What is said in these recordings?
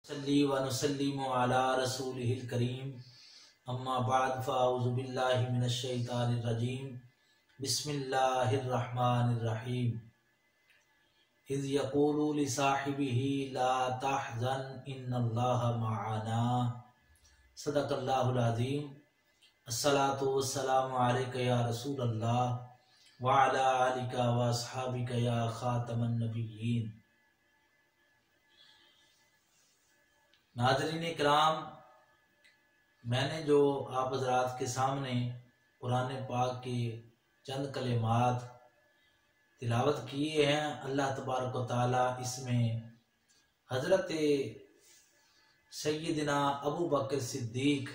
सल्ली व नुसल्लिमु अला रसूलिहिल करीम अम्मा बाद फ़अऊज़ु बिल्लाहि मिनश शैतानिर रजीम बिस्मिल्लाहिर रहमानिर रहीम इज़ यक़ूलु लिसाहिबिही ला तहज़न इन्नल्लाहा मअना सदक़ल्लाहुल अज़ीम। अस्सलातु वस्सलामु अलैका या रसूलल्लाह व अला आलिका व अस्हाबिका या खातमन नबिय्यीन। नाज़रीन इकराम, मैंने जो आप हज़रात के सामने कुरान पाक के चंद कलिमात तिलावत किए हैं, अल्लाह तबारक व तआला इसमें हज़रत सय्यदना अबू बकर सिद्दीक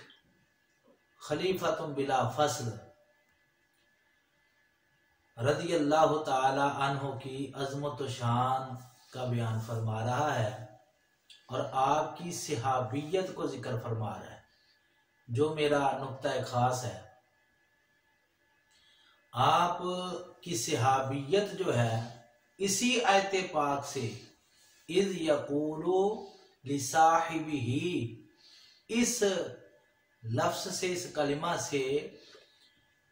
खलीफतुन बिला फसल रज़ी अल्लाह तआला अन्हु की अज़मत व शान का बयान फरमा रहा है और आपकी सहाबियत को जिक्र फरमा रहा है, जो मेरा नुक्ता खास है। आप की सहाबियत जो है इसी आयत पाक से इज़ यक़ूलु लिसाहिबिही, इस लफ्ज से, इस कलिमा से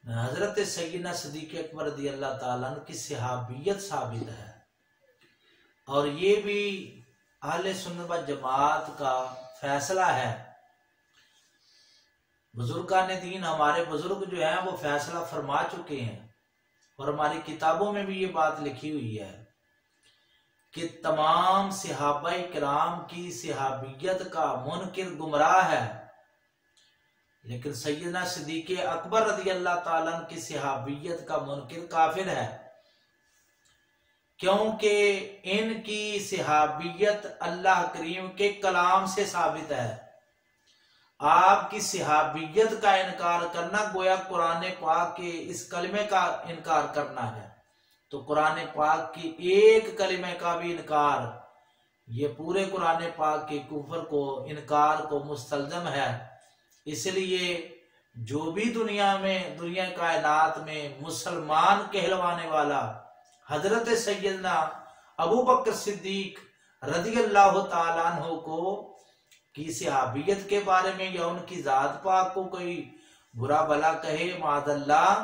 हजरत सय्यदना सिद्दीक़ अकबर रज़ी अल्लाह ताला अन्हु की सहाबियत साबित है। और ये भी अहले सुन्नत व जमात का फैसला है। बुजुर्गान दीन, हमारे बुजुर्ग जो हैं वो फैसला फरमा चुके हैं और हमारी किताबों में भी ये बात लिखी हुई है कि तमाम सहाबाए किराम की सहाबियत का मुनकिर गुमराह है, लेकिन सय्यदना सिद्दीक़ अकबर रज़ी अल्लाह ताला अन्हु की सहाबियत का मुनकिर काफिर है, क्योंकि इनकी सहाबियत अल्लाह करीम के कलाम से साबित है। आपकी सहाबियत का इनकार करना गोया कुरान पाक के इस कलमे का इनकार करना है। तो कुरान पाक की एक कलमे का भी इनकार ये पूरे कुरान पाक के कुफर को, इनकार को मुस्तलजम है। इसलिए जो भी दुनिया कायनात में मुसलमान कहलवाने वाला हजरत सय्यदना अबू बकर सिद्दीक रज़ी अल्लाह ताला अन्हु को की सहाबियत के बारे में या उनकी जात पाक को कोई बुरा भला कहे माज़अल्लाह,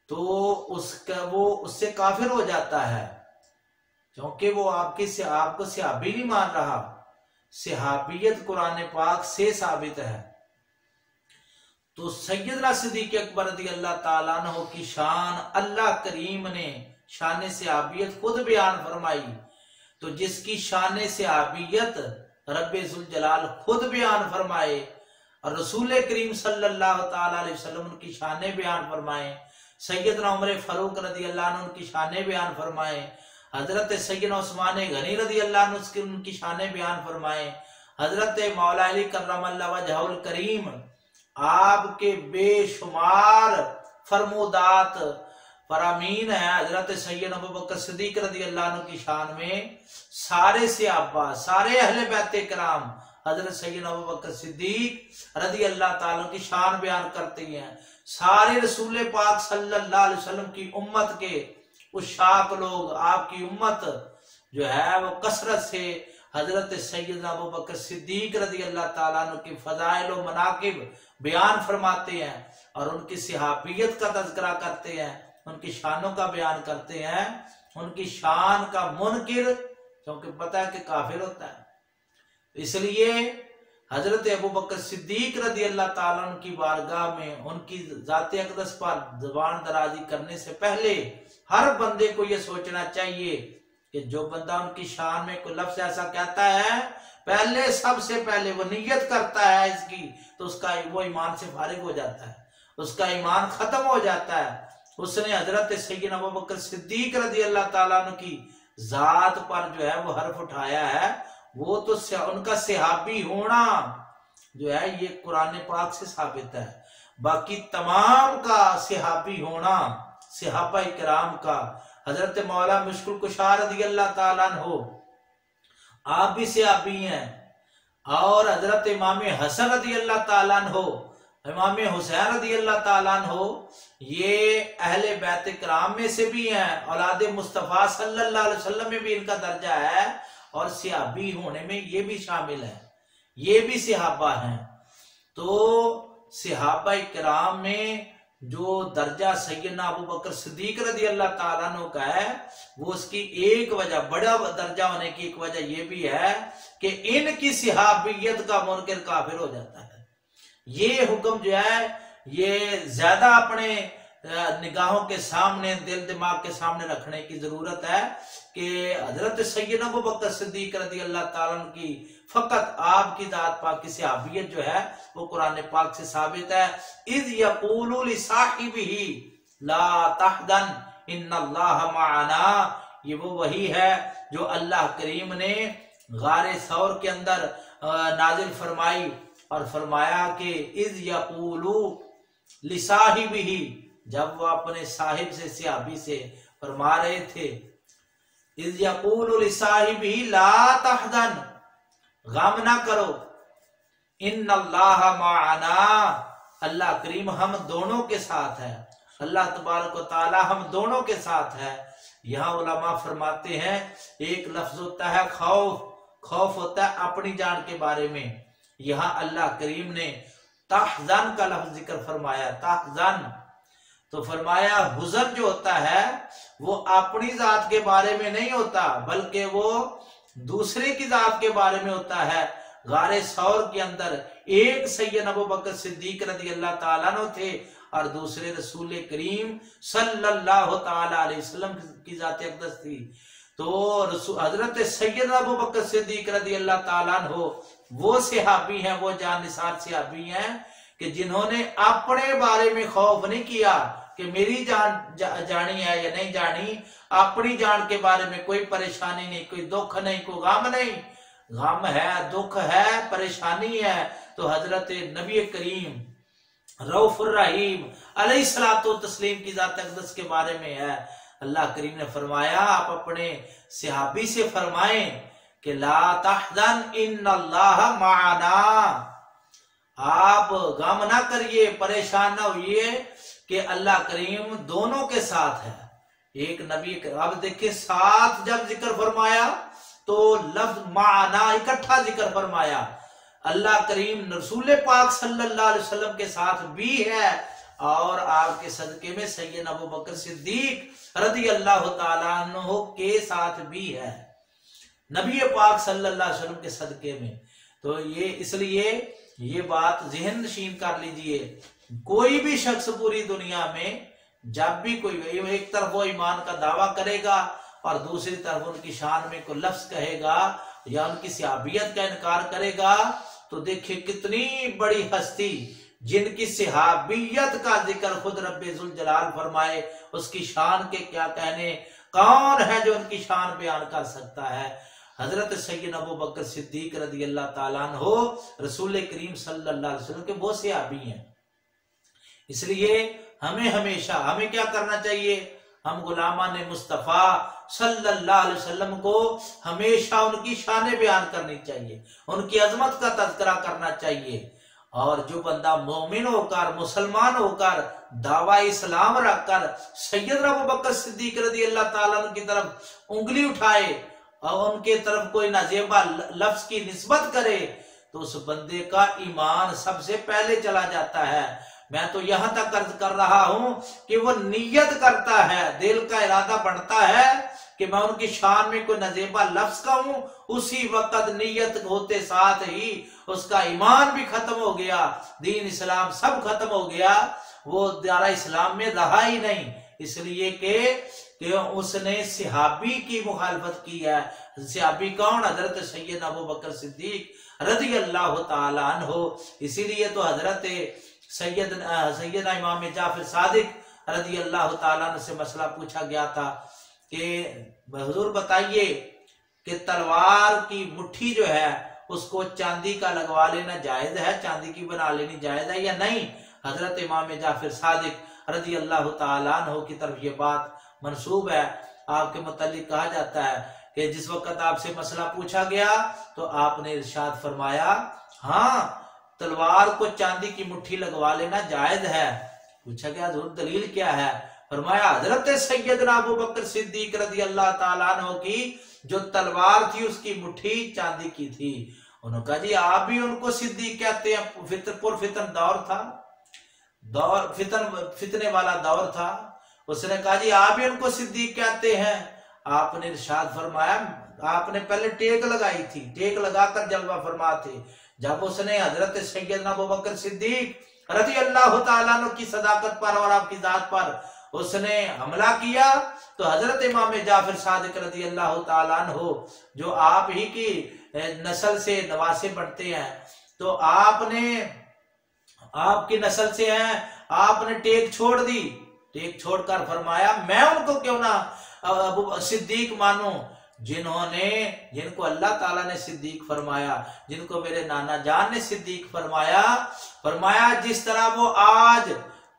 तो वो उससे काफिर हो जाता है, क्योंकि वो आपको सहाबी नहीं मान रहा। सहाबियत कुरान पाक से साबित है। तो सय्यदना सिद्दीक़ अकबर रज़ी अल्लाह ताला अन्हु की शान अल्लाह करीम ने शान सहाबियत खुद बयान फरमाई। तो जिसकी शान सहाबियत रब्बे जुल जलाल खुद बयान फरमाए और रसूल करीम सल्लल्लाहु ताला अलैहि वसल्लम उनकी शान बयान फरमाए, सैयदना उमर फारूक रज़ी अल्लाह अन्हु उनकी शान बयान फरमाए, हजरत सैयदना उस्मान गनी रज़ी अल्लाह अन्हु उनकी शान बयान फरमाए, हजरत मौला अली कर्रमल्लाहु वजहुल करीम आपके बेशुमार फरमोदात फरामीन है। हजरत सय्यदना अबू बकर सिद्दीक रज़ी अल्लाह अन्हु की शान में सारे सहाबा, सारे अहले बैत किराम हजरत सय्यदना अबू बकर सिद्दीक रज़ी अल्लाह ताला की शान बयान करते हैं। सारे रसूल पाक सल्लल्लाहु अलैहि वसल्लम की उम्मत के उशाक लोग, आपकी उम्मत जो है वो कसरत से हजरत सय्यदना अबू बकर सिद्दीक रज़ी अल्लाह ताला अन्हु की फजाइल और मनाकिब बयान फरमाते हैं और उनकी सहाबियत का तज़किरा करते हैं, उनकी शानों का बयान करते हैं। उनकी शान का मुनकिर, क्योंकि पता है कि काफिर होता है, इसलिए हजरत अबू बकर सिद्दीक रज़ी अल्लाह ताला अन्हु की बारगाह में उनकी जाते अक़दस पर ज़बान दराजी करने से पहले हर बंदे को यह सोचना चाहिए कि जो बंदा उनकी शान में कोई लफ्ज़ ऐसा कहता है, पहले सबसे पहले वो नियत करता है इसकी, तो उसका वो ईमान से फारिग हो जाता है, उसका ईमान खत्म हो जाता है। उसने हजरत सय्यदना अबू बकर सिद्दीक रज़ी अल्लाह ताला अन्हु की जात पर जो है वो हर्फ उठाया है, वो तो उनका सहाबी होना जो है ये कुरान पाक से साबित है। बाकी तमाम का सहाबी होना, सहाबा किराम का, हजरत मौला मुश्किल कुशा रज़ी अल्लाह ताला अन्हु आप भी सहाबी हैं, और हजरत इमाम हसन रज़ी अल्लाह ताला अन्हु, इमाम हुसैन रज़ी अल्लाह ताला अन्हु ये अहले बैत किराम में से भी हैं, औलाद मुस्तफ़ा सल्लल्लाहु अलैहि वसल्लम में भी इनका दर्जा है और सहाबी होने में ये भी शामिल है, ये भी सहाबा हैं। तो सहाबा किराम में जो दर्जा सैयदना अबू बकर सिद्दीक रज़ी अल्लाह ताला अन्हु का है, वो उसकी एक वजह, बड़ा दर्जा होने की एक वजह ये भी है कि इनकी सहाबियत का मुनकिर काफिर हो जाता है। ये हुक्म जो है ये ज्यादा अपने निगाहों के सामने, दिल दिमाग के सामने रखने की जरूरत है कि हजरत सैयदना अबू बकर सिद्दीक रज़ी अल्लाह ताला अन्हु की फकत आपकी जात पाक की सहाबियत जो है वो कुरान पाक से साबित है। इज़ यक़ूलु लिसाहिबिही ला तहज़न इन्नल्लाह मअना, ये वो वही है जो अल्लाह करीम ने गारे सौर के अंदर नाजिल फरमाई और फरमाया कि इज़ यक़ूलु लिसाहिबिही, जब वो अपने साहिब से, सहाबी से फरमा रहे थे, इज़ यक़ूलु लिसाहिबिही ला तहज़न, गम ना करो, इन्नल्लाह मअना, अल्लाह करीम हम दोनों के साथ है, अल्लाह तबारक व तआला हम दोनों के साथ है। यहाँ उलमा फरमाते हैं एक लफ्ज होता है खौफ, खौफ होता है अपनी जान के बारे में, यहाँ अल्लाह करीम ने तहज़न का लफ्ज जिक्र फरमाया, तहज़न तो फरमाया हुज़न जो होता है वो अपनी जात के बारे में नहीं होता, बल्कि वो दूसरे की जात के बारे में होता है। गारे सौर के अंदर एक सैयदना अबू बकर सिद्दीक रज़ी अल्लाह ताला अन्हु थे और दूसरे रसूल करीम सल्लल्लाहु ताला अलैहि वसल्लम की जात अक़दस थी। तो हजरत सैयदना अबू बकर सिद्दीक रज़ी अल्लाह ताला अन्हु वो सहाबी हैं, वो जानिसार सहाबी हैं कि जिन्होंने अपने बारे में खौफ नहीं किया कि मेरी जान जानी है या नहीं जानी, अपनी जान के बारे में कोई परेशानी नहीं, कोई दुख नहीं, कोई गम नहीं। गम है, दुख है, परेशानी है तो हजरत नबी करीम रऊफुर रहीम अलैहिस्सलातु तस्लीम की जात अक़दस के बारे में है। अल्लाह करीम ने फरमाया आप अपने सहाबी से फरमाएं कि ला तहज़न इन्नल्लाह मअना, आप गम ना करिए, परेशान ना होइए कि अल्लाह करीम दोनों के साथ है। एक नबी, अब देखिए साथ जब जिक्र फरमाया तो लफ्ज माना इकट्ठा जिक्र फरमाया। अल्लाह करीम रसूल पाक सल्लल्लाहु अलैहि वसल्लम के साथ भी है और आपके सदके में सैयदना अबू बकर सिद्दीक रज़ी अल्लाह ताला अन्हु के साथ भी है, नबी पाक सल्लल्लाहु अलैहि वसल्लम के सदके में। तो ये इसलिए ये बात ज़हन नशीन कर लीजिए, कोई भी शख्स पूरी दुनिया में जब भी कोई, एक तरफ वो ईमान का दावा करेगा और दूसरी तरफ उनकी शान में कोई लफ्ज कहेगा या उनकी सहाबियत का इनकार करेगा, तो देखिए कितनी बड़ी हस्ती जिनकी सहाबियत का जिक्र खुद रब्बे जुल जलाल फरमाए, उसकी शान के क्या कहने, कौन है जो उनकी शान बयान कर सकता है। हजरत सैयदना अबू बकर सिद्दीक रज़ी अल्लाह ताला अन्हु रसूल करीम सल्लल्लाहु अलैहि वसल्लम के वो सहाबी हैं। इसलिए हमें क्या करना चाहिए, हम गुलामान मुस्तफा सल्लल्लाहु अलैहि वसल्लम को हमेशा उनकी शान बयान करनी चाहिए, उनकी अजमत का तज़किरा करना चाहिए। और जो बंदा मोमिन होकर, मुसलमान होकर, दावा इस्लाम रखकर सैयदना अबू बकर सिद्दीक रज़ी अल्लाह ताला अन्हु की तरफ उंगली उठाए और उनके तरफ कोई नाजेबा लफ्ज की निस्बत करे, तो उस बंदे का ईमान सबसे पहले चला जाता है। मैं तो यहां तक अर्ज कर रहा हूं कि वो नियत करता है, दिल का इरादा बनता है कि मैं उनकी शान में कोई नजेबा लफ्ज कहूं, उसी वक्त नियत होते साथ ही उसका ईमान भी खत्म हो गया, दीन इस्लाम सब खत्म हो गया, वो दारा इस्लाम में रहा ही नहीं, इसलिए कि उसने सहाबी की मुखालफत की है। सहाबी कौन? हजरत सैयदना अबू बकर सिद्दीक रज़ी अल्लाह ताला अन्हु। इसीलिए तो हजरत सैयदना इमाम जाफर सादिक रज़ी अल्लाह ताला अन्हु से मसला पूछा गया था कि हुजूर बताइए कि तलवार की मुट्ठी जो है उसको चांदी का लगवा लेना जायज है, चांदी की बना लेनी जायज है या नहीं? हजरत इमाम जाफर सादिक रज़ी अल्लाह ताला अन्हु की तरफ ये बात मंसूब है। आपके मुतालिक कहा जाता है कि जिस वक्त आपसे मसला पूछा गया तो आपने इरशाद फरमाया, हाँ तलवार को चांदी की मुट्ठी लगवा लेना जायज है। पूछा गया हुजूर दलील क्या है? फरमाया हजरत सैयदना अबू बकर सिद्दीक रज़ी अल्लाह ताला अन्हु की जो तलवार थी उसकी मुट्ठी चांदी की थी। उन्होंने कहा जी आप भी उनको सिद्दीक कहते हैं, पुरफितन दौर था, दौर फितने वाला दौर था। उसने कहा जी आप भी उनको सिद्दीक कहते हैं। आपने इरशाद फरमाया, आपने पहले टेक लगाई थी, टेक लगाकर जलवा फरमा थे। जब उसने हजरत सैयदना अबू बकर सिद्दीक रज़ी अल्लाह ताला अन्हु की सदाकत पर और आपकी जात पर उसने हमला किया, तो हजरत इमाम जाफर सादिक रज़ी अल्लाह ताला अन्हु जो आप ही की नस्ल से नवासे बढ़ते हैं, तो आपने आपकी नस्ल से हैं, आपने टेक छोड़ दी। टेक छोड़कर फरमाया मैं उनको क्यों ना सिद्दीक मानूं जिनको अल्लाह ताला ने सिद्दीक फरमाया, जिनको मेरे नाना जान ने सिद्दीक फरमाया। फरमाया जिस तरह वो आज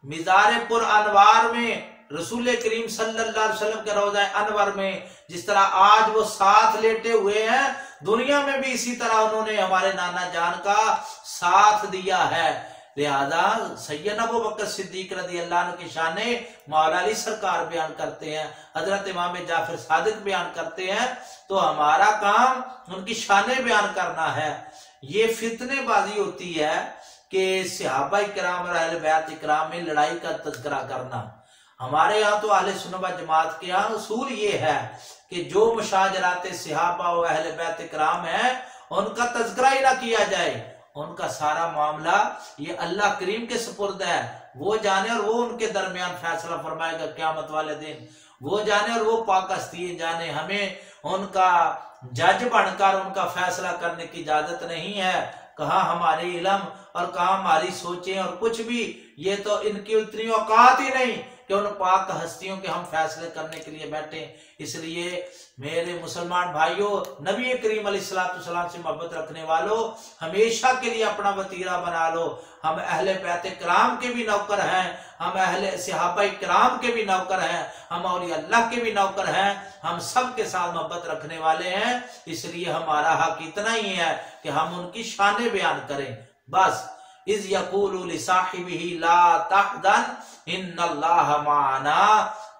मिज़ार-ए-पुर अनवार में रसूल करीम सल्लल्लाहु अलैहि वसल्लम के रोज़ा अनवर में जिस तरह आज वो साथ लेटे हुए हैं, दुनिया में भी इसी तरह उन्होंने हमारे नाना जान का साथ दिया है। लिहाजा सैयदना अबू बकर सिद्दीक रज़ी अल्लाह अन्हु की शाने मौला अली सरकार बयान करते हैं, हजरत इमाम जाफर सादिक बयान करते हैं, तो हमारा काम उनकी शाने बयान करना है। ये फितनेबाजी होती है कि सहाबा इकराम और अहले बैत इकराम में लड़ाई का तज़किरा करना। हमारे यहाँ तो अहले सुन्नत व जमात के यहाँ उसूल ये है कि जो मुशाजरात सहाबा और अहले बैत इकराम है उनका तज़किरा ही ना किया जाए। उनका सारा मामला ये अल्लाह करीम के सुपुर्द है, वो जाने और वो उनके दरमियान फैसला फरमाएगा क़यामत वाले दिन, वो जाने और वो पाकस्तीन जाने। हमें उनका जज बनकर उनका फैसला करने की इजाजत नहीं है। कहाँ हमारी इल्म और कहाँ हमारी सोचें और कुछ भी, ये तो इनकी उतनी औकात ही नहीं कि उन पाक हस्तियों के हम फैसले करने के लिए बैठे। इसलिए मेरे मुसलमान भाइयों, नबी करीम अलैहिस्सलाम से मोहब्बत रखने वालों, हमेशा के लिए अपना वतीरा बना लो। हम अहले बैत किराम के भी नौकर हैं, हम अहले सहाबा किराम के भी नौकर हैं, हम औलिया अल्लाह के भी नौकर हैं, हम सब के साथ मोहब्बत रखने वाले हैं। इसलिए हमारा हक इतना ही है कि हम उनकी शाने बयान करें। बस इज़ यक़ूलु लिसाहिबिही ला तहज़न इन्नल्लाह माना।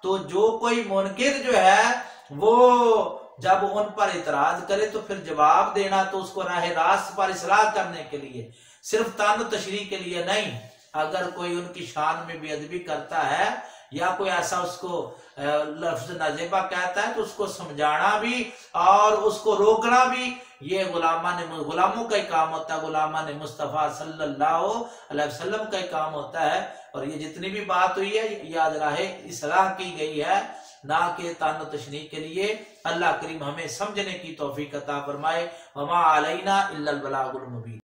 तो जो कोई मुनकिर जो है वो जब उन पर इतराज करे तो फिर जवाब देना तो उसको राह रास्त पर इस्लाह करने के लिए, सिर्फ तान तशरीह के लिए नहीं। अगर कोई उनकी शान में बेअदबी करता है या कोई ऐसा उसको लफ्ज नाजेबा कहता है तो उसको समझाना भी और उसको रोकना भी ये गुलामों का ही काम होता है, गुलामा ने मुस्तफ़ा सल्लल्लाहु अलैहि वसल्लम का ही काम होता है। और ये जितनी भी बात हुई है याद रहे इस्लाह की गई है, ना कि तान तशनीह के लिए। अल्लाह करीम हमें समझने की तौफीक अता फरमाए। वमा अलैना इल्लल बलागुल मुबीन।